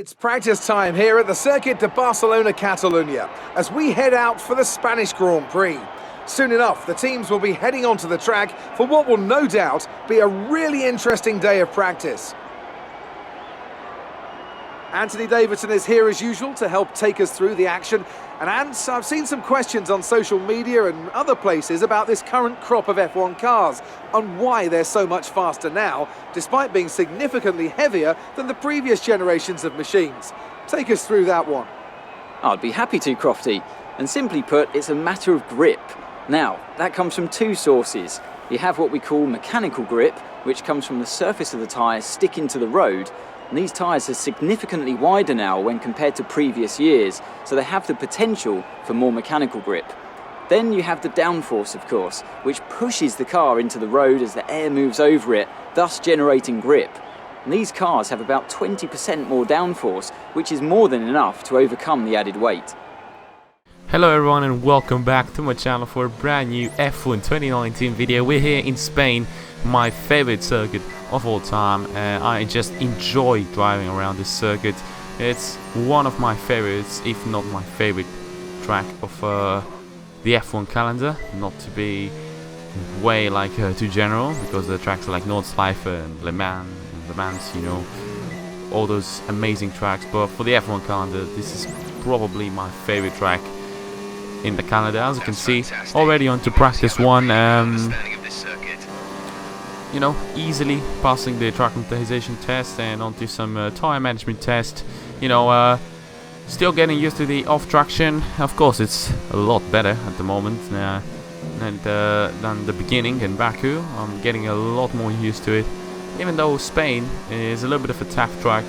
It's practice time here at the Circuit de Barcelona, Catalonia, as we head out for the Spanish Grand Prix. Soon enough, the teams will be heading onto the track for what will no doubt be a really interesting day of practice. Anthony Davidson is here as usual to help take us through the action. And Ants, I've seen some questions on social media and other places about this current crop of F1 cars and why they're so much faster now, despite being significantly heavier than the previous generations of machines. Take us through that one. I'd be happy to, Crofty. And simply put, it's a matter of grip. Now, that comes from two sources. You have what we call mechanical grip, which comes from the surface of the tyres sticking to the road. And these tyres are significantly wider now when compared to previous years, so they have the potential for more mechanical grip. Then you have the downforce, of course, which pushes the car into the road as the air moves over it, thus generating grip. And these cars have about 20% more downforce, which is more than enough to overcome the added weight. Hello everyone and welcome back to my channel for a brand new F1 2019 video. We're here in Spain, my favorite circuit of all time. I just enjoy driving around this circuit. It's one of my favorites, if not my favorite track of the F1 calendar. Not to be way like too general, because the tracks like Nordschleife and Le Mans, you know, all those amazing tracks. But for the F1 calendar, this is probably my favorite track in the calendar. As you can see, already on to practice one. You know, easily passing the track acclimatization test and onto some tire management test. You know, still getting used to the off traction. Of course, it's a lot better at the moment than the beginning in Baku. I'm getting a lot more used to it, even though Spain is a little bit of a tough track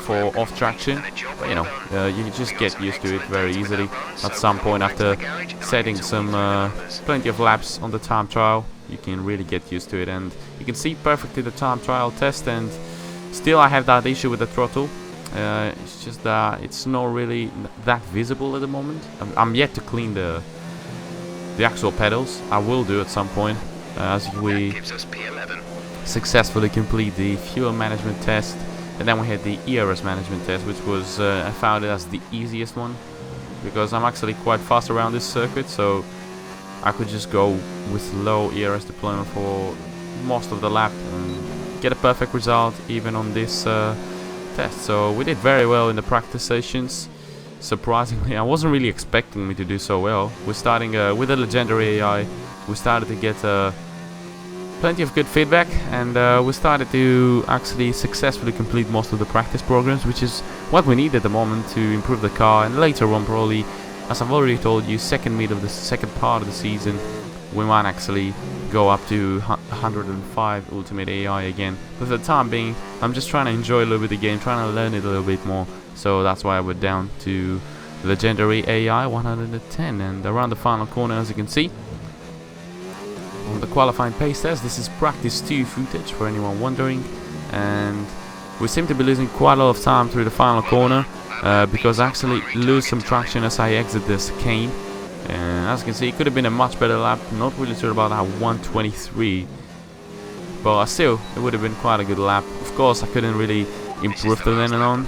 for off traction. But, you know, you can just get used to it very easily at some point after setting some plenty of laps on the time trial. You can really get used to it, and you can see perfectly the time trial test. And still I have that issue with the throttle. It's just that it's not really that visible at the moment. I'm yet to clean the actual pedals. I will do at some point as we successfully complete the fuel management test. And then we had the ERS management test, which was I found it as the easiest one, because I'm actually quite fast around this circuit, so I could just go with low ERS deployment for most of the lap and get a perfect result even on this test. So we did very well in the practice sessions. Surprisingly, I wasn't really expecting me to do so well. We're starting with the legendary AI. We started to get plenty of good feedback, and we started to actually successfully complete most of the practice programs, which is what we need at the moment to improve the car. And later on, probably, as I've already told you, second meet of the second part of the season, we might actually go up to 105 Ultimate AI again. But for the time being, I'm just trying to enjoy a little bit of the game, trying to learn it a little bit more. So that's why I went down to Legendary AI 110, and around the final corner, as you can see, on the qualifying pace test, this is practice 2 footage for anyone wondering, and we seem to be losing quite a lot of time through the final corner. Because I actually lose some traction as I exit the chicane, and as you can see, it could have been a much better lap. Not really sure about that 123, but still, it would have been quite a good lap. Of course, I couldn't really improve the then and on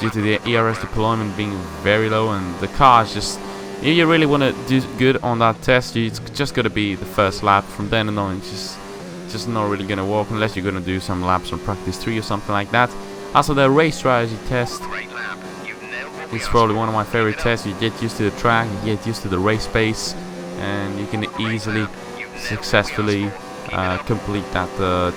due to the ERS deployment being very low, and the car is just, if you really want to do good on that test, it's just got to be the first lap. From then and on, it's just not really going to work unless you're going to do some laps on practice 3 or something like that. Also, the race strategy test, it's probably one of my favorite tests. You get used to the track, you get used to the race pace, and you can easily, successfully complete that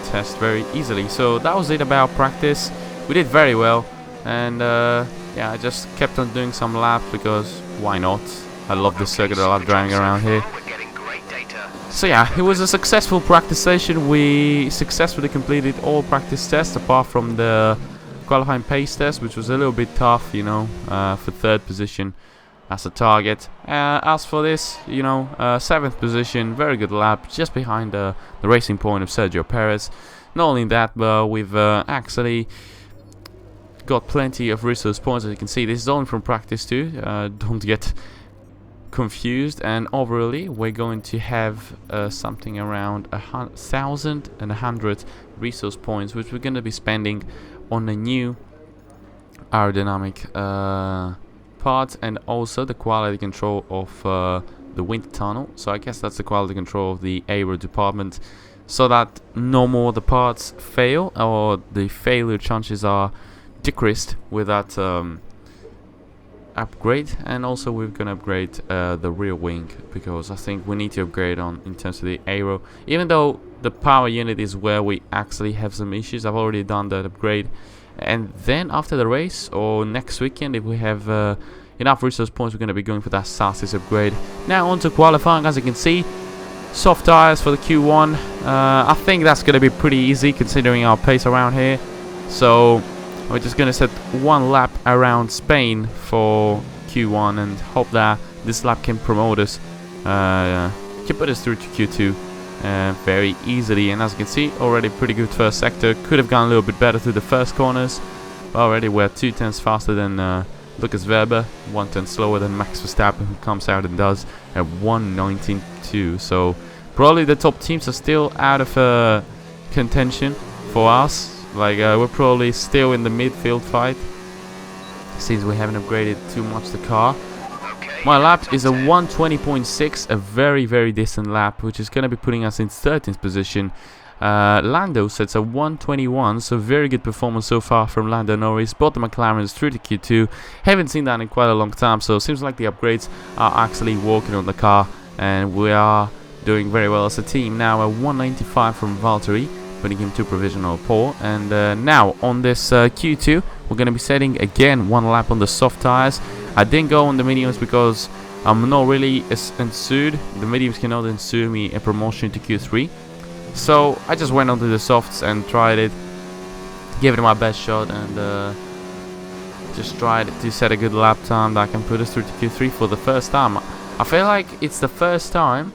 test very easily. So that was it about practice. We did very well, and yeah, I just kept on doing some laps because why not? I love this circuit, I love driving around here. So yeah, it was a successful practice session. We successfully completed all practice tests apart from the qualifying pace test, which was a little bit tough, you know, for 3rd position as a target. As for this, you know, 7th position, very good lap, just behind the racing point of Sergio Perez. Not only that, but we've actually got plenty of resource points. As you can see, this is only from practice 2. Don't get confused. And overall, we're going to have something around 1,100 resource points, which we're going to be spending on a new aerodynamic part, and also the quality control of the wind tunnel. So I guess that's the quality control of the aero department, so that no more the parts fail, or the failure chances are decreased with that upgrade. And also we're gonna upgrade the rear wing, because I think we need to upgrade on in terms of the aero, even though the power unit is where we actually have some issues. I've already done that upgrade, and then after the race or next weekend, if we have enough resource points, we're going to be going for that Sasis upgrade. Now on to qualifying. As you can see, soft tires for the Q1. I think that's going to be pretty easy considering our pace around here. So we're just going to set one lap around Spain for Q1 and hope that this lap can promote us, can put us through to Q2 very easily. And as you can see, already pretty good first sector. Could have gone a little bit better through the first corners. Already we're 2 tenths faster than Lucas Weber, 1 tenth slower than Max Verstappen, who comes out and does at 1:19.2. So probably the top teams are still out of contention for us. Like we're probably still in the midfield fight, since we haven't upgraded too much the car. My lap is a 1:20.6, a very decent lap, which is going to be putting us in 13th position. Lando sets a 1:21, so very good performance so far from Lando Norris. Both the McLarens through to Q2. Haven't seen that in quite a long time, so it seems like the upgrades are actually working on the car, and we are doing very well as a team. Now a 1:95 from Valtteri, putting him to provisional pole. And now on this Q2, we're going to be setting again one lap on the soft tires. I didn't go on the mediums because I'm not really ensued. The mediums cannot ensure me a promotion to Q3. So I just went onto the softs and tried it, gave it my best shot, and just tried to set a good lap time that can put us through to Q3 for the first time. I feel like it's the first time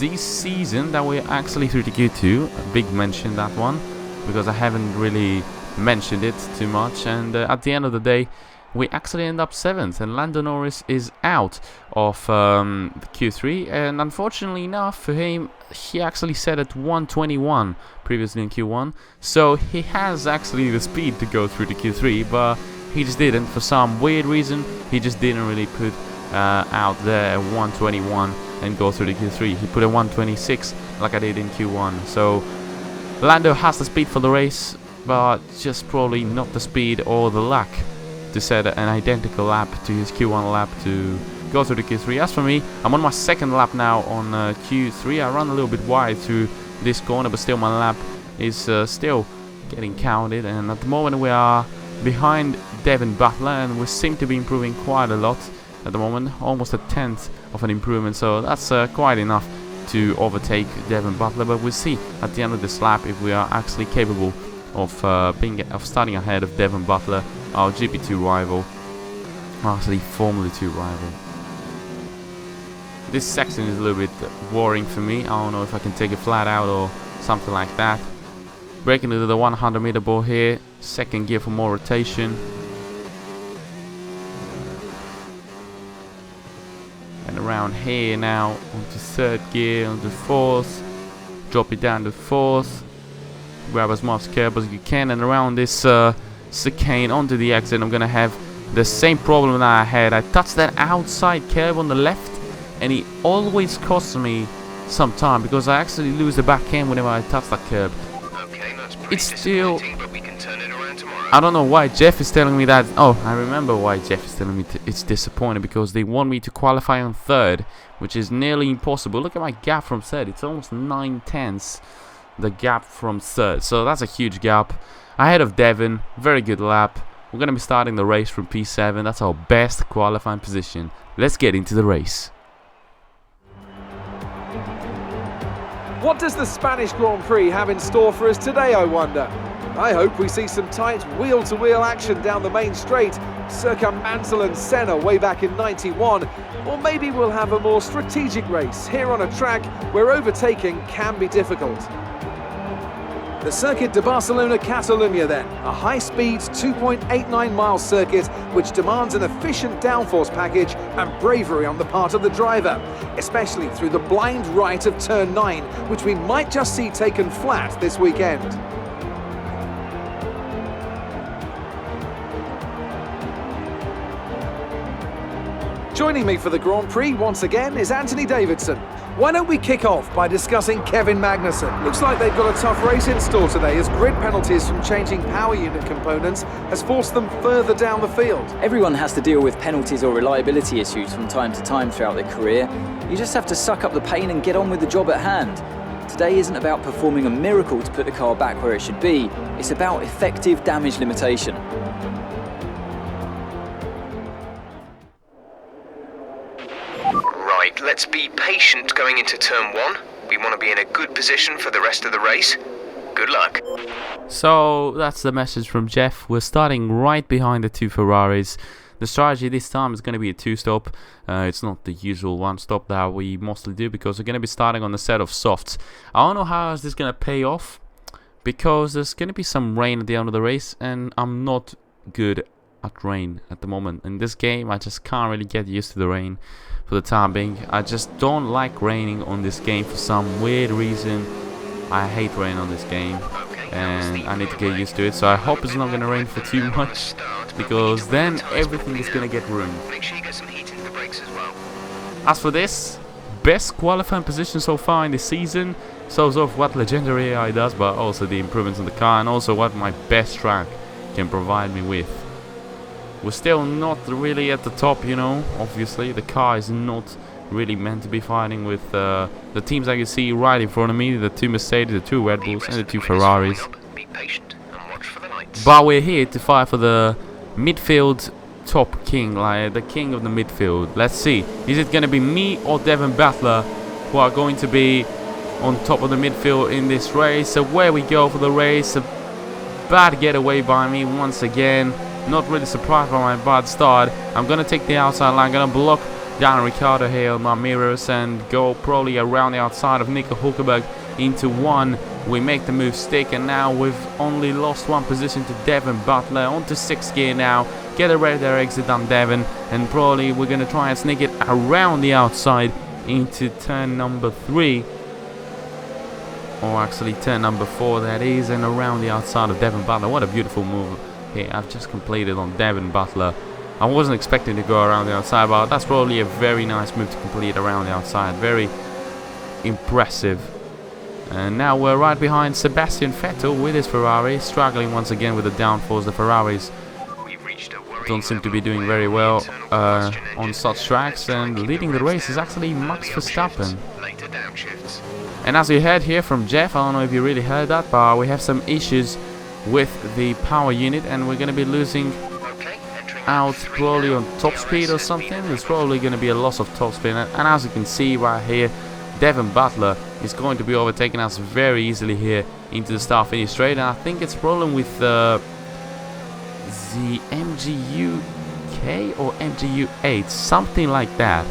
this season that we're actually through to Q2. A big mention, that one, because I haven't really mentioned it too much. And at the end of the day, we actually end up 7th, and Lando Norris is out of the Q3. And unfortunately enough for him, he actually set at 1:21 previously in Q1, so he has actually the speed to go through to Q3, but he just didn't. For some weird reason, he just didn't really put out there 1:21 and go through the Q3. He put a 1:26 like I did in Q1. So Lando has the speed for the race, but just probably not the speed or the luck to set an identical lap to his Q1 lap to go through the Q3. As for me, I'm on my second lap now on Q3. I run a little bit wide through this corner, but still my lap is still getting counted. And at the moment we are behind Devin Butler, and we seem to be improving quite a lot at the moment, almost a tenth of an improvement. So that's quite enough to overtake Devin Butler. But we'll see at the end of this lap if we are actually capable of starting ahead of Devin Butler, our GP2 rival, actually Formula 2 rival. This section is a little bit worrying for me. I don't know if I can take it flat out or something like that. Breaking into the 100 meter ball here, second gear for more rotation. And around here now, onto third gear, onto fourth, drop it down to fourth. Grab as much curb as you can, and around this chicane onto the exit, I'm gonna have the same problem that I had. I touched that outside curb on the left, and it always costs me some time because I actually lose the back end whenever I touch that curb. Okay, that's It's still, but we can turn it around tomorrow. I don't know why Jeff is telling me that. Oh, I remember why Jeff is telling me it's disappointing, because they want me to qualify on third, which is nearly impossible. Look at my gap from third. It's almost 9 tenths. The gap from third, so that's a huge gap ahead of Devin. Very good lap. We're going to be starting the race from P7. That's our best qualifying position. Let's get into the race. What does the Spanish Grand Prix have in store for us today, I wonder? I hope we see some tight wheel-to-wheel action down the main straight, circa Mansell and Senna way back in '91, or maybe we'll have a more strategic race here on a track where overtaking can be difficult. The Circuit de Barcelona-Catalunya then, a high-speed 2.89-mile circuit which demands an efficient downforce package and bravery on the part of the driver, especially through the blind right of turn 9, which we might just see taken flat this weekend. Joining me for the Grand Prix once again is Anthony Davidson. Why don't we kick off by discussing Kevin Magnussen? Looks like they've got a tough race in store today as grid penalties from changing power unit components has forced them further down the field. Everyone has to deal with penalties or reliability issues from time to time throughout their career. You just have to suck up the pain and get on with the job at hand. Today isn't about performing a miracle to put the car back where it should be. It's about effective damage limitation. Right, let's be patient going into turn 1. We want to be in a good position for the rest of the race. Good luck. So that's the message from Jeff. We're starting right behind the two Ferraris. The strategy this time is going to be a two-stop. It's not the usual one-stop that we mostly do because we're going to be starting on a set of softs. I don't know how is this going to pay off because there's going to be some rain at the end of the race and I'm not good at rain at the moment. In this game, I just can't really get used to the rain for the time being. I just don't like raining on this game for some weird reason. I hate rain on this game and I need to get used to it. So I hope it's not going to rain for too much because then everything is going to get ruined. Make sure you get some heat into the brakes as well. As for this, best qualifying position so far in this season. Shows off what legendary AI does, but also the improvements in the car and also what my best track can provide me with. We're still not really at the top, you know. Obviously, the car is not really meant to be fighting with the teams I can see right in front of me. The two Mercedes, the two Red Bulls and the two Ferraris. Be patient and watch for the lights. But we're here to fight for the midfield top king, like the king of the midfield. Let's see. Is it going to be me or Devon Butler who are going to be on top of the midfield in this race? So where we go for the race. A bad getaway by me once again. Not really surprised by my bad start. I'm going to take the outside line. I'm going to block down Ricardo here on my mirrors and go probably around the outside of Nico Hulkenberg into one. We make the move stick and now we've only lost one position to Devon Butler. Onto 6th gear now. Get a radar exit on Devon and probably we're going to try and sneak it around the outside into turn number 3. Or actually turn number 4 that is, and around the outside of Devon Butler. What a beautiful move here I've just completed on Devon Butler. I wasn't expecting to go around the outside, but that's probably a very nice move to complete around the outside. Very impressive. And now we're right behind Sebastian Vettel with his Ferrari, struggling once again with the downforce. The Ferraris don't seem to be doing very well on such tracks, and leading the race is actually Max Verstappen. And as you heard here from Jeff, I don't know if you really heard that, but we have some issues with the power unit and we're going to be losing out probably on top speed or something. There's probably going to be a loss of top speed, and as you can see right here, Devon Butler is going to be overtaking us very easily here into the start finish straight, and I think it's a problem with the MGU-K or MGU-8, something like that.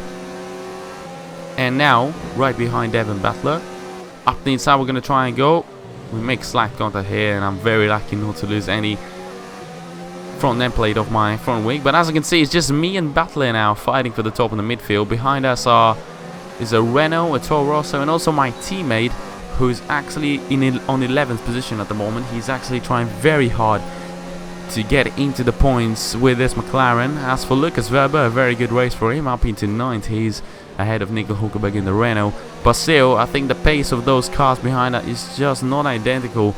And now right behind Devon Butler, up the inside we're going to try and go. We make slight contact here and I'm very lucky not to lose any front end plate of my front wing. But as you can see, it's just me and Butler now fighting for the top of the midfield. Behind us is a Renault, a Toro Rosso, and also my teammate who's actually on 11th position at the moment. He's actually trying very hard to get into the points with this McLaren. As for Lucas Weber, a very good race for him, up into 9th. He's ahead of Nico Hulkenberg in the Renault. But still, I think the pace of those cars behind us is just not identical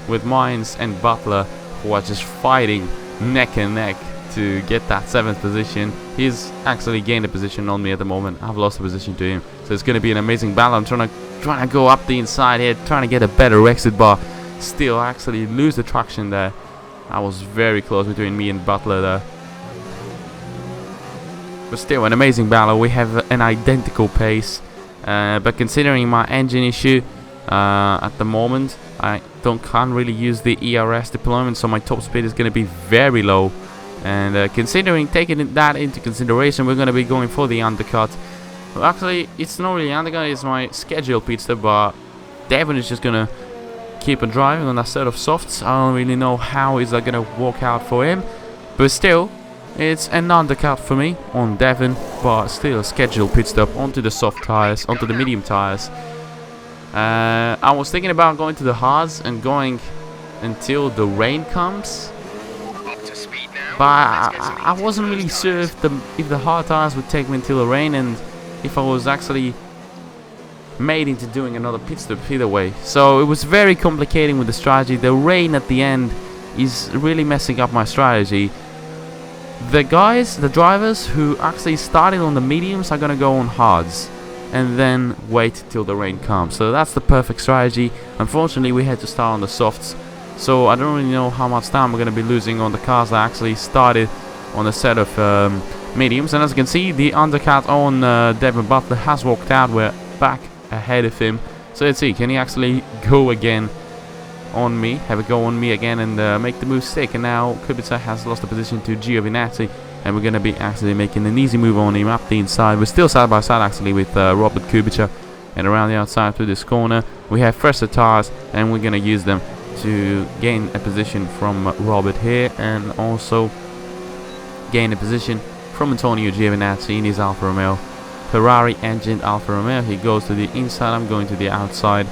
with Mines and Butler, who are just fighting neck and neck to get that 7th position. He's actually gained a position on me at the moment. I've lost a position to him. So it's going to be an amazing battle. I'm trying to go up the inside here, trying to get a better exit, but still actually lose the traction there. I was very close between me and Butler there. But still, an amazing battle. We have an identical pace. But considering my engine issue at the moment, I can't really use the ERS deployment, so my top speed is going to be very low. And considering taking that into consideration, we're going to be going for the undercut. Well, actually, it's not really undercut, it's my scheduled pit stop, but Devon is just going to keep on driving on that set of softs. I don't really know how is that going to work out for him, but still, it's an undercut for me on Devon, but still a scheduled pit stop onto the soft tires, onto the medium tires. I was thinking about going to the hards and going until the rain comes. Up to speed now. but I wasn't really sure if the hard tires would take me until the rain, and if I was actually made into doing another pit stop either way. So it was very complicating with the strategy. The rain at the end is really messing up my strategy. The drivers who actually started on the mediums are gonna go on hards and then wait till the rain comes. So that's the perfect strategy. Unfortunately, we had to start on the softs, so I don't really know how much time we're gonna be losing on the cars that actually started on a set of mediums. And as you can see, the undercut on Devin Butler has walked out. We're back ahead of him. So let's see, can he actually go again on me, have a go on me again, and make the move stick? And now Kubica has lost the position to Giovinazzi, and we're going to be actually making an easy move on him up the inside. We're still side by side actually with Robert Kubica, and around the outside through this corner we have fresher tires, and we're going to use them to gain a position from Robert here, and also gain a position from Antonio Giovinazzi in his Alfa Romeo, Ferrari engine Alfa Romeo. He goes to the inside, I'm going to the outside.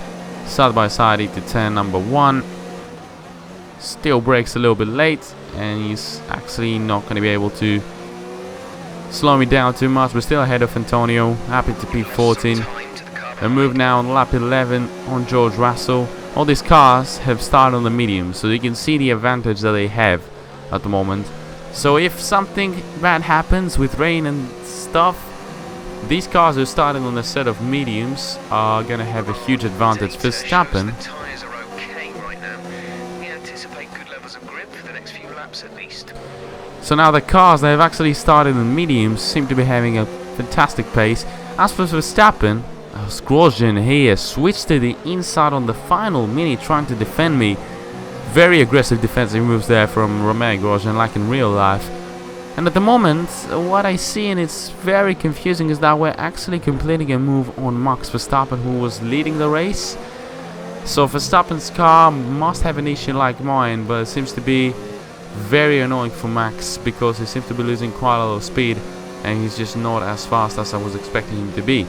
Side by side into turn number 1. Still brakes a little bit late, and he's actually not going to be able to slow me down too much. We're still ahead of Antonio, happy to P14. A move now on lap 11 on George Russell. All these cars have started on the medium, so you can see the advantage that they have at the moment. So if something bad happens with rain and stuff, these cars who started on a set of mediums are going to have a huge advantage. Verstappen, so now the cars that have actually started on mediums seem to be having a fantastic pace. As for Verstappen, Grosjean here switched to the inside on the final mini, trying to defend me. Very aggressive defensive moves there from Romain Grosjean, like in real life. And at the moment, what I see, and it's very confusing, is that we're actually completing a move on Max Verstappen, who was leading the race. So Verstappen's car must have an issue like mine, but it seems to be very annoying for Max, because he seems to be losing quite a lot of speed, and he's just not as fast as I was expecting him to be.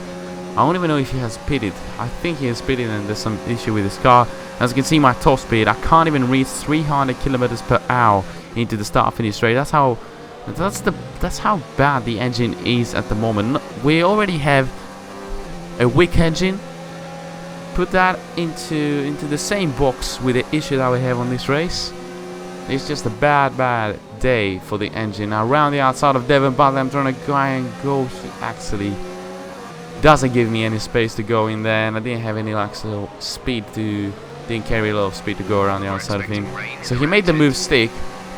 I don't even know if he has pitted. I think he has pitted, and there's some issue with his car. As you can see, my top speed, I can't even reach 300 kilometers per hour into the start-finish straight. That's how bad the engine is at the moment. We already have a weak engine. Put that into the same box with the issue that we have on this race. It's just a bad day for the engine. Now around the outside of Devin Butler, I'm trying to try and go. He actually doesn't give me any space to go in there, and I didn't have any speed to, didn't carry a lot of speed to go around the outside of him. So he made the move stick.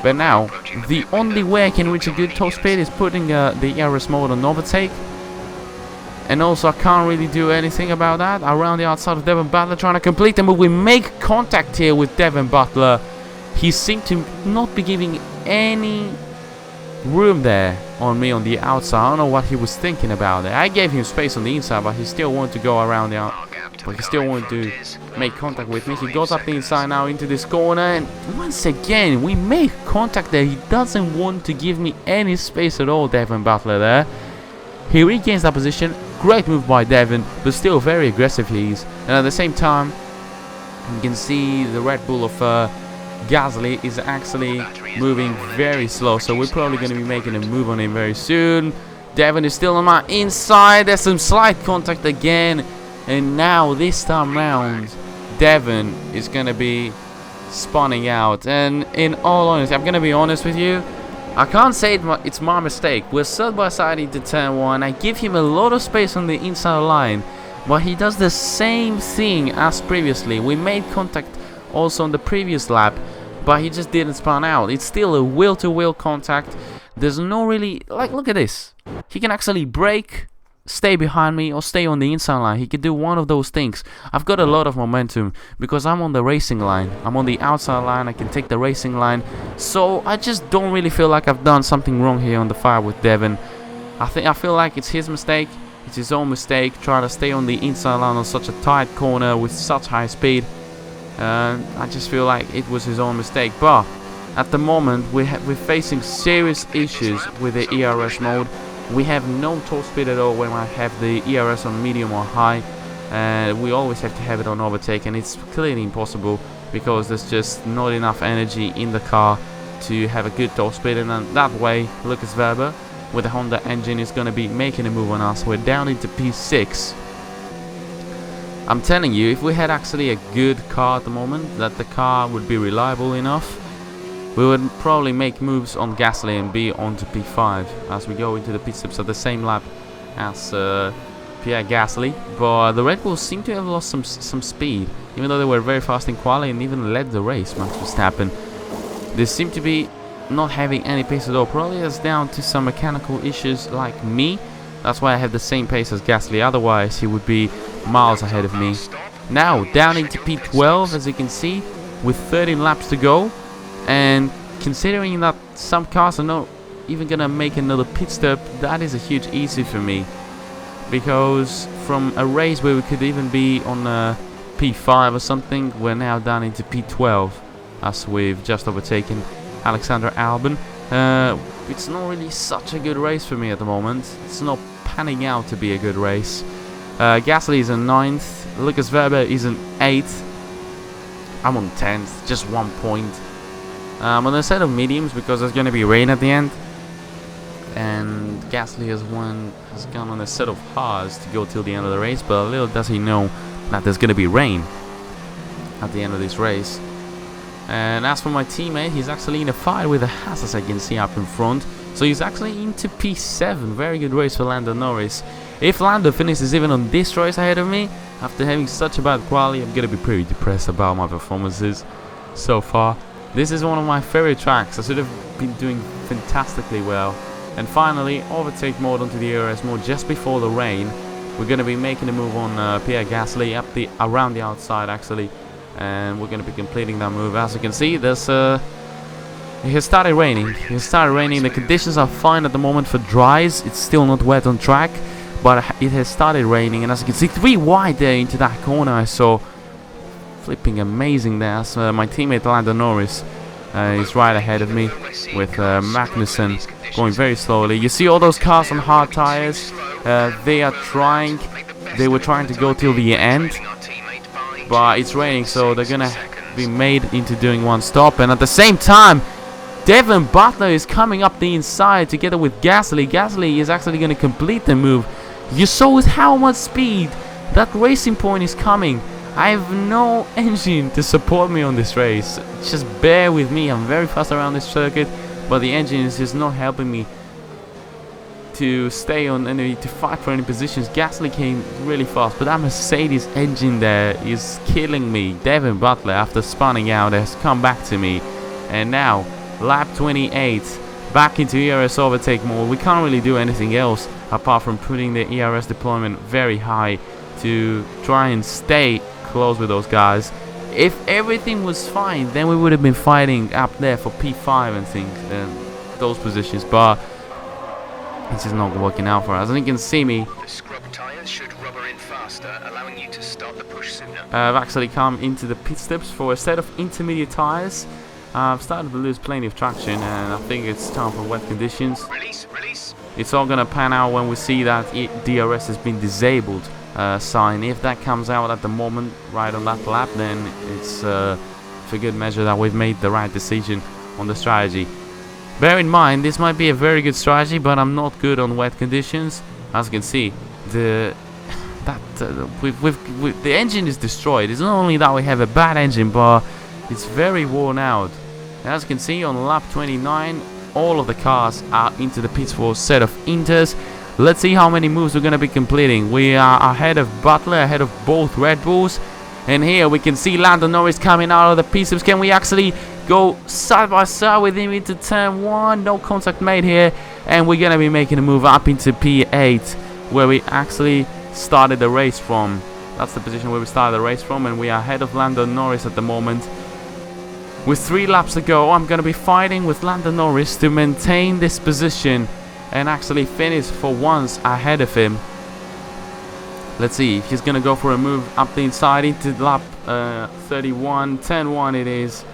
But now, the only way I can reach a good top speed is putting the ERS mode on overtake. And also, I can't really do anything about that. Around the outside of Devin Butler, trying to complete the move. We make contact here with Devin Butler. He seemed to not be giving any room there on me on the outside. I don't know what he was thinking about there. I gave him space on the inside, but he still wanted to go around the outside. But he still wanted to make contact with me. He goes up the inside now into this corner, and once again we make contact there. He doesn't want to give me any space at all, Devin Butler there. He regains that position. Great move by Devin, but still very aggressive he is. And at the same time, you can see the Red Bull of Gasly is actually moving very slow, so we're probably going to be making a move on him very soon. Devin is still on my inside. There's some slight contact again. And now, this time round, Devin is going to be spawning out. And in all honesty, I'm going to be honest with you, I can't say it's my mistake. We're side by side into turn 1. I give him a lot of space on the inside line, but he does the same thing as previously. We made contact also on the previous lap, but he just didn't spawn out. It's still a wheel-to-wheel contact. There's no really... Like, look at this. He can actually brake, stay behind me, or stay on the inside line. He can do one of those things. I've got a lot of momentum because I'm on the racing line. I'm on the outside line. I can take the racing line. So I just don't really feel like I've done something wrong here on the fire with Devin. I feel like it's his mistake. It's his own mistake trying to stay on the inside line on such a tight corner with such high speed. I just feel like it was his own mistake. But at the moment we're facing serious issues with the ERS mode. We have no top speed at all when I have the ERS on medium or high. We always have to have it on overtake, and it's clearly impossible because there's just not enough energy in the car to have a good top speed, and then that way Lucas Weber with the Honda engine is going to be making a move on us. We're down into P6. I'm telling you, if we had actually a good car at the moment, that the car would be reliable enough, we would probably make moves on Gasly and be on to P5 as we go into the pit stops at the same lap as Pierre Gasly. But the Red Bulls seem to have lost some speed, even though they were very fast in quali and even led the race. Max Verstappen, they seem to be not having any pace at all. Probably it's down to some mechanical issues like me. That's why I have the same pace as Gasly, otherwise he would be miles ahead of me. Now down into P12, as you can see, with 13 laps to go, and considering that some cars are not even gonna make another pit stop, that is a huge easy for me, because from a race where we could even be on P5 or something, we're now down into P12 as we've just overtaken Alexander Albon. It's not really such a good race for me at the moment. It's not panning out to be a good race. Gasly is in 9th, Lucas Weber is in 8th. I'm on 10th, just 1 point. On a set of mediums because there's going to be rain at the end, and Gasly has gone on a set of hards to go till the end of the race, but little does he know that there's going to be rain at the end of this race. And as for my teammate, he's actually in a fight with a Haas, as I can see up in front, so he's actually into P7. Very good race for Lando Norris. If Lando finishes even on this race ahead of me, after having such a bad quali, I'm going to be pretty depressed about my performances so far. This is one of my favorite tracks. I should have been doing fantastically well. And finally, overtake mode onto the ERS mode just before the rain. We're going to be making a move on Pierre Gasly around the outside actually, and we're going to be completing that move. As you can see, there's it has started raining. The conditions are fine at the moment for dries. It's still not wet on track, but it has started raining. And as you can see, 3 wide there into that corner. I saw flipping amazing there. As my teammate Lando Norris is right ahead of me with Magnussen going very slowly. You see all those cars on hard tires. They were trying to go till the end, but it's raining, so they're gonna be made into doing one stop. And at the same time, Devin Butler is coming up the inside together with Gasly. Gasly is actually going to complete the move. You saw with how much speed that racing point is coming. I have no engine to support me on this race. Just bear with me. I'm very fast around this circuit, but the engine is just not helping me to stay on any, to fight for any positions. Gasly came really fast, but that Mercedes engine there is killing me. Devin Butler, after spinning out, has come back to me, and now lap 28, back into ERS overtake mode. We can't really do anything else apart from putting the ERS deployment very high to try and stay close with those guys. If everything was fine, then we would have been fighting up there for P5 and things, those positions, but it's just not working out for us. And you can see me, The scrub tires should rubber in faster, allowing you to start the push sooner. I've actually come into the pit stops for a set of intermediate tires. I've started to lose plenty of traction, and I think it's time for wet conditions. Release. It's all gonna pan out when we see that DRS has been disabled sign. If that comes out at the moment, right on that lap, then it's for good measure that we've made the right decision on the strategy. Bear in mind, this might be a very good strategy, but I'm not good on wet conditions. As you can see, the engine is destroyed. It's not only that we have a bad engine, but it's very worn out. As you can see on lap 29, all of the cars are into the pits for a set of inters. Let's see how many moves we're going to be completing. We are ahead of Butler, ahead of both Red Bulls. And here we can see Lando Norris coming out of the pit stops. Can we actually go side by side with him into turn 1? No contact made here. And we're going to be making a move up into P8, where we actually started the race from. That's the position where we started the race from, and we are ahead of Lando Norris at the moment. With 3 laps to go, I'm going to be fighting with Lando Norris to maintain this position and actually finish for once ahead of him. Let's see if he's going to go for a move up the inside into lap 31, turn 1 it is.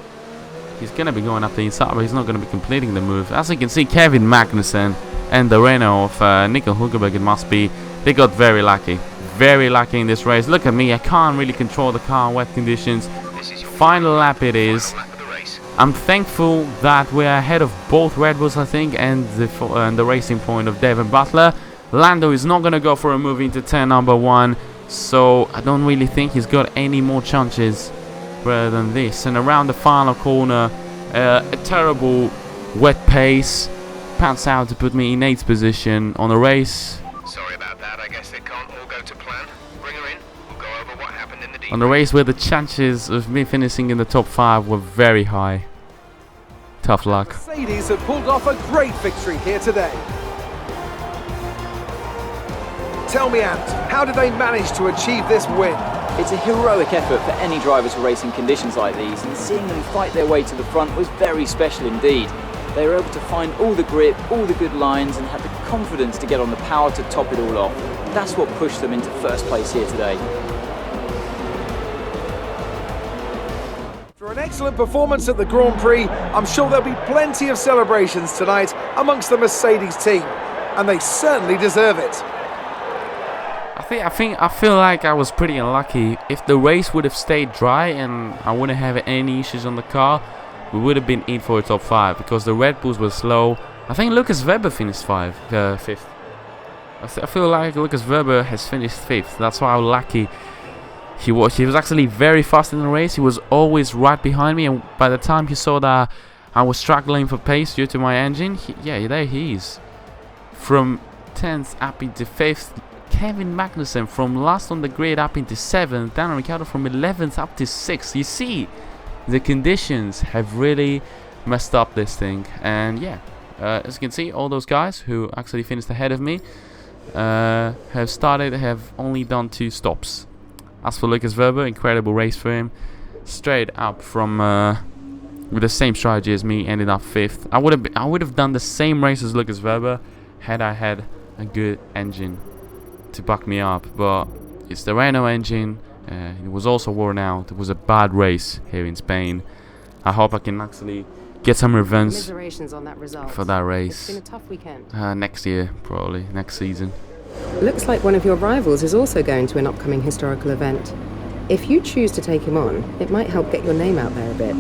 He's going to be going up the inside, but he's not going to be completing the move. As you can see, Kevin Magnussen and the Renault of Nico Hülkenberg, it must be, they got very lucky in this race. Look at me, I can't really control the car in wet conditions. Final lap it is. I'm thankful that we're ahead of both Red Bulls, I think, and the racing point of Devon Butler. Lando is not going to go for a move into turn number 1, so I don't really think he's got any more chances rather than this. And around the final corner, a terrible wet pace pants out to put me in 8th position on the race. Sorry about that, I guess it can't all go to plan. Bring her in, we'll go over what happened in the deep. On the race where the chances of me finishing in the top 5 were very high. Tough luck. Mercedes have pulled off a great victory here today. Tell me, Ant, how did they manage to achieve this win? It's a heroic effort for any driver to race in conditions like these, and seeing them fight their way to the front was very special indeed. They were able to find all the grip, all the good lines, and had the confidence to get on the power to top it all off. That's what pushed them into first place here today. For an excellent performance at the Grand Prix, I'm sure there'll be plenty of celebrations tonight amongst the Mercedes team, and they certainly deserve it. I feel like I was pretty unlucky. If the race would have stayed dry and I wouldn't have any issues on the car, we would have been in for a top 5 because the Red Bulls were slow. I think Lucas Webber finished 5th. I feel like Lucas Webber has finished 5th. That's how lucky he was. He was actually very fast in the race. He was always right behind me, and by the time he saw that I was struggling for pace due to my engine, there he is. From 10th up into 5th. Kevin Magnussen from last on the grid up into 7th. Daniel Ricciardo from 11th up to 6th. You see, the conditions have really messed up this thing. And yeah, as you can see, all those guys who actually finished ahead of me have only done 2 stops. As for Lucas Webber, incredible race for him. Straight up from with the same strategy as me, ended up 5th. I would have done the same race as Lucas Webber had I had a good engine to back me up, but it's the Renault engine. It was also worn out. It was a bad race here in Spain. I hope I can actually get some revenge on that result. for that race. It's been a tough weekend. Next year, probably next season. Looks like one of your rivals is also going to an upcoming historical event. If you choose to take him on, it might help get your name out there a bit.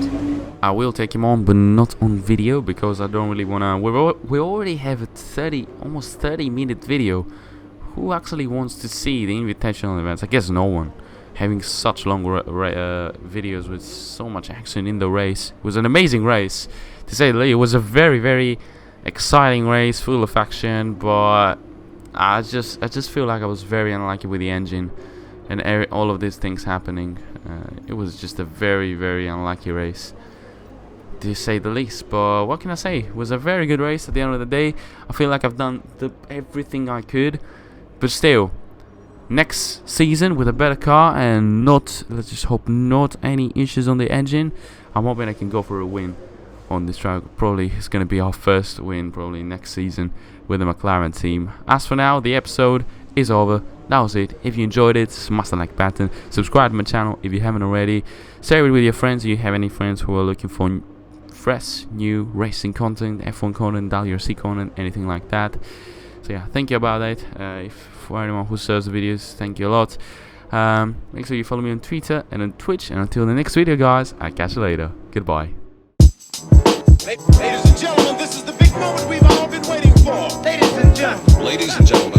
I will take him on, but not on video, because I don't really wanna. We already have a almost 30-minute video. Who actually wants to see the invitational events? I guess no one. Having such long videos with so much action in the race. It was an amazing race, to say the least. It was a very, very exciting race, full of action, but I just feel like I was very unlucky with the engine and all of these things happening. It was just a very, very unlucky race, to say the least. But what can I say? It was a very good race at the end of the day. I feel like I've done everything I could. But still, next season with a better car and let's just hope not any issues on the engine, I'm hoping I can go for a win on this track. Probably it's going to be our first win probably next season with the McLaren team. As for now, the episode is over. That was it. If you enjoyed it, smash the like button. Subscribe to my channel if you haven't already. Share it with your friends if you have any friends who are looking for fresh, new racing content, F1 content, WRC content, anything like that. So yeah, thank you about that. For anyone who serves the videos, thank you a lot. Make sure you follow me on Twitter and on Twitch. And until the next video, guys, I'll catch you later. Goodbye. Ladies and gentlemen, this is the big moment we've all been waiting for. Ladies and gentlemen.